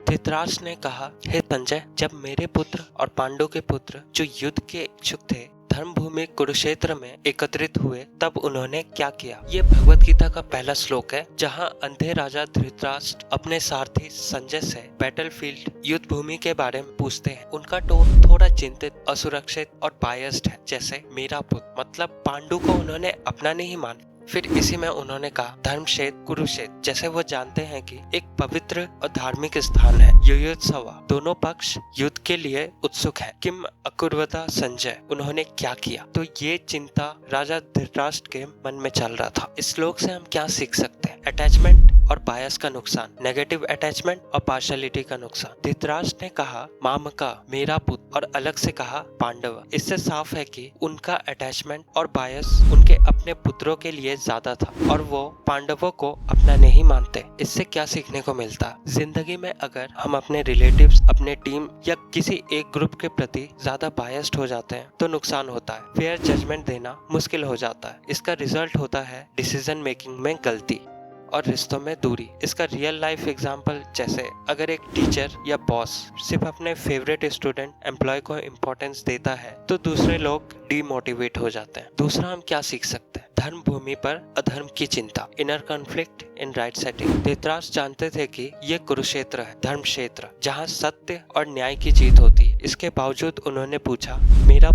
धृतराष्ट्र ने कहा, हे संजय, जब मेरे पुत्र और पांडु के पुत्र जो युद्ध के इच्छुक थे धर्मभूमि कुरुक्षेत्र में एकत्रित हुए तब उन्होंने क्या किया। ये भगवत गीता का पहला श्लोक है जहाँ अंधे राजा धृतराष्ट्र अपने सारथी संजय से बैटलफील्ड युद्ध भूमि के बारे में पूछते हैं। उनका टोन थोड़ा चिंतित, असुरक्षित और बायस्ड है, जैसे मेरा पुत्र मतलब पांडु को उन्होंने अपना नहीं माना। फिर इसी में उन्होंने कहा धर्मक्षेत्र कुरुक्षेत्र, जैसे वो जानते हैं कि एक पवित्र और धार्मिक स्थान है। युयुत्सवा, दोनों पक्ष युद्ध के लिए उत्सुक हैं। किम अकुर्वता संजय, उन्होंने क्या किया। तो ये चिंता राजा धृतराष्ट्र के मन में चल रहा था। इस श्लोक से हम क्या सीख सकते हैं। अटैचमेंट और बायस का नुकसान, नेगेटिव अटैचमेंट और पार्शलिटी का नुकसान। धृतराष्ट्र ने कहा मामका, मेरा पुत्र, और अलग से कहा पांडव। इससे साफ है कि उनका अटैचमेंट और बायस उनके अपने पुत्रों के लिए ज्यादा था और वो पांडवों को अपना नहीं मानते। इससे क्या सीखने को मिलता। जिंदगी में अगर हम अपने रिलेटिव्स, अपने टीम या किसी एक ग्रुप के प्रति ज्यादा बायस्ड हो जाते हैं तो नुकसान होता है। फेयर जजमेंट देना मुश्किल हो जाता है। इसका रिजल्ट होता है डिसीजन मेकिंग में गलती और रिश्तों में दूरी। इसका रियल लाइफ एग्जाम्पल, जैसे अगर एक टीचर या बॉस सिर्फ अपने फेवरेट स्टूडेंट एम्प्लॉय को इम्पोर्टेंस देता है तो दूसरे लोग डीमोटिवेट हो जाते हैं। दूसरा हम क्या सीख सकते हैं। धर्म भूमि पर अधर्म की चिंता, inner conflict in right setting. Dhritarashtra जानते थे कि ये कुरुक्षेत्र है, धर्म क्षेत्र, जहाँ सत्य और न्याय की जीत होती है। इसके बावजूद उन्होंने पूछा मेरा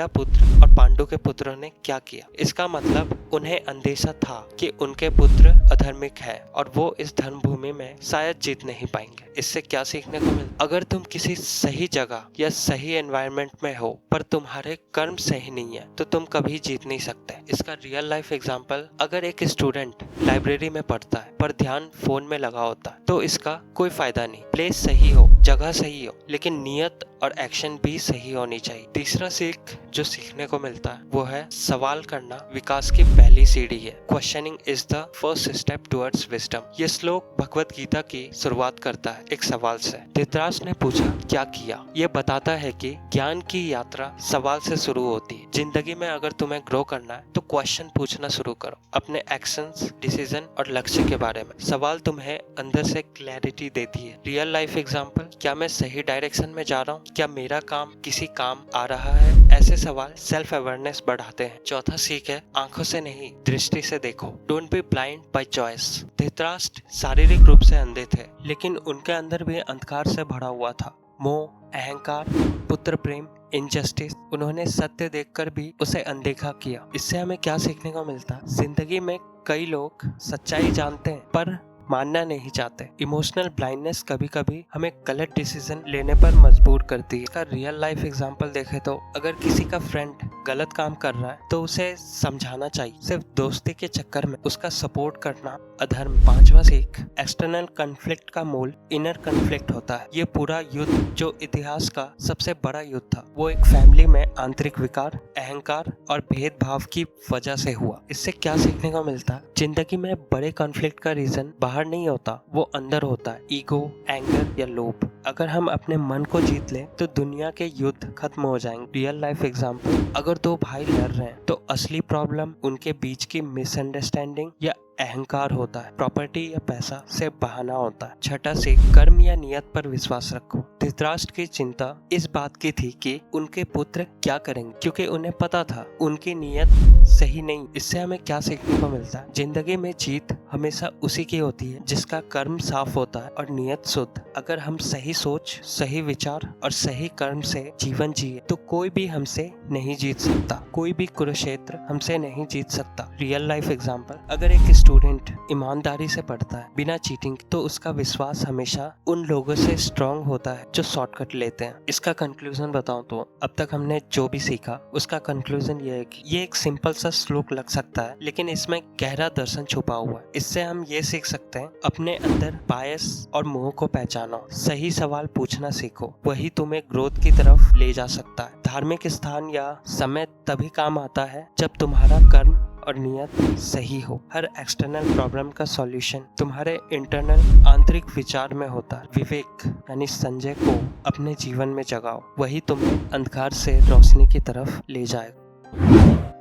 पुत्र और पांडु के पुत्रों ने क्या किया। इसका मतलब उन्हें अंदेशा था कि उनके पुत्र अधर्मिक है और वो इस धर्म भूमि में शायद जीत नहीं पाएंगे। इससे क्या सीखने को मिलता। अगर तुम किसी सही जगह या सही एनवायरनमेंट में हो पर तुम्हारे कर्म सही नहीं है तो तुम कभी जीत नहीं सकते। इसका रियल लाइफ एग्जांपल, अगर एक स्टूडेंट लाइब्रेरी में पढ़ता है पर ध्यान फोन में लगा होता है तो इसका कोई फायदा नहीं। प्लेस सही हो, जगह सही हो, लेकिन नियत और एक्शन भी सही होनी चाहिए। तीसरा सीख जो सीखने को मिलता है वो है सवाल करना विकास की पहली सीढ़ी है। Questioning is the first step towards wisdom. ये श्लोक भगवत गीता की शुरुआत करता है एक सवाल से। धृतराष्ट्र ने पूछा क्या किया। ये बताता है कि ज्ञान की यात्रा सवाल से शुरू होती है। जिंदगी में अगर तुम्हें ग्रो करना है तो क्वेश्चन पूछना शुरू करो अपने एक्शंस, डिसीजन और लक्ष्य के बारे में। सवाल तुम्हें अंदर से क्लैरिटी देती है। रियल लाइफ एग्जांपल, क्या मैं सही डायरेक्शन में जा रहा हूँ, क्या मेरा काम किसी काम आ रहा है। ऐसे सवाल सेल्फ अवेयरनेस बढ़ाते हैं। चौथा सीख है आंखों से नहीं दृष्टि से देखो। Don't be blind by choice. Dhritarashtra शारीरिक रूप से अंधे थे लेकिन उनके अंदर भी अंधकार से भरा हुआ था। मोह, अहंकार, पुत्र प्रेम, इनजस्टिस। उन्होंने सत्य देखकर भी उसे अनदेखा किया। इससे हमें क्या सीखने को मिलता। जिंदगी में कई लोग सच्चाई जानते हैं पर मानना नहीं चाहते। इमोशनल ब्लाइंडनेस कभी कभी हमें गलत डिसीजन लेने पर मजबूर करती है। इसका रियल लाइफ एग्जांपल देखें तो अगर किसी का फ्रेंड गलत काम कर रहा है तो उसे समझाना चाहिए। सिर्फ दोस्ती के चक्कर में उसका सपोर्ट करना अधर्म। पांचवा सीख, एक्सटर्नल कॉन्फ्लिक्ट का मूल इनर कॉन्फ्लिक्ट होता है। ये पूरा युद्ध जो इतिहास का सबसे बड़ा युद्ध था वो एक फैमिली में आंतरिक विकार, अहंकार और भेदभाव की वजह से हुआ। इससे क्या सीखने को मिलता है। जिंदगी में बड़े कॉन्फ्लिक्ट का रीजन बाहर नहीं होता, वो अंदर होता है। ईगो, एंगर या लोभ। अगर हम अपने मन को जीत लें तो दुनिया के युद्ध खत्म हो जाएंगे। रियल लाइफ एग्जांपल, अगर दो भाई लड़ रहे हैं तो असली प्रॉब्लम उनके बीच की मिसअंडरस्टैंडिंग या अहंकार होता है। प्रॉपर्टी या पैसा से बहाना होता है। छठा सीख, कर्म या नियत पर विश्वास रखो। धृतराष्ट्र की चिंता इस बात की थी कि उनके पुत्र क्या करेंगे क्योंकि उन्हें पता था उनकी नियत सही नहीं। इससे हमें क्या सीखने को मिलता है। जिंदगी में जीत हमेशा उसी की होती है जिसका कर्म साफ होता है और नियत शुद्ध। अगर हम सही सोच, सही विचार और सही कर्म से जीवन जिए तो कोई भी हमसे नहीं जीत सकता। कोई भी कुरुक्षेत्र हमसे नहीं जीत सकता। रियल लाइफ एग्जांपल, अगर एक स्टूडेंट ईमानदारी से पढ़ता है बिना चीटिंग तो उसका विश्वास हमेशा उन लोगों से स्ट्रांग होता है जो शॉर्टकट लेते हैं। इसका कंक्लूजन बताऊं तो अब तक हमने जो भी सीखा उसका कंक्लूजन ये है कि ये एक सिंपल सा श्लोक लग सकता है लेकिन इसमें गहरा दर्शन छुपा हुआ है। इससे हम ये सीख सकते हैं अपने अंदर बायस और मोह को पहचानो, सही सवाल पूछना सीखो, वही तुम्हें ग्रोथ की तरफ ले जा सकता है। धार्मिक स्थान या समय तभी काम आता है जब तुम्हारा कर्म और नियत सही हो। हर एक्सटर्नल प्रॉब्लम का सॉल्यूशन तुम्हारे इंटरनल आंतरिक विचार में होता है। विवेक यानी संजय को अपने जीवन में जगाओ, वही तुम्हें अंधकार से रोशनी की तरफ ले जाएगा।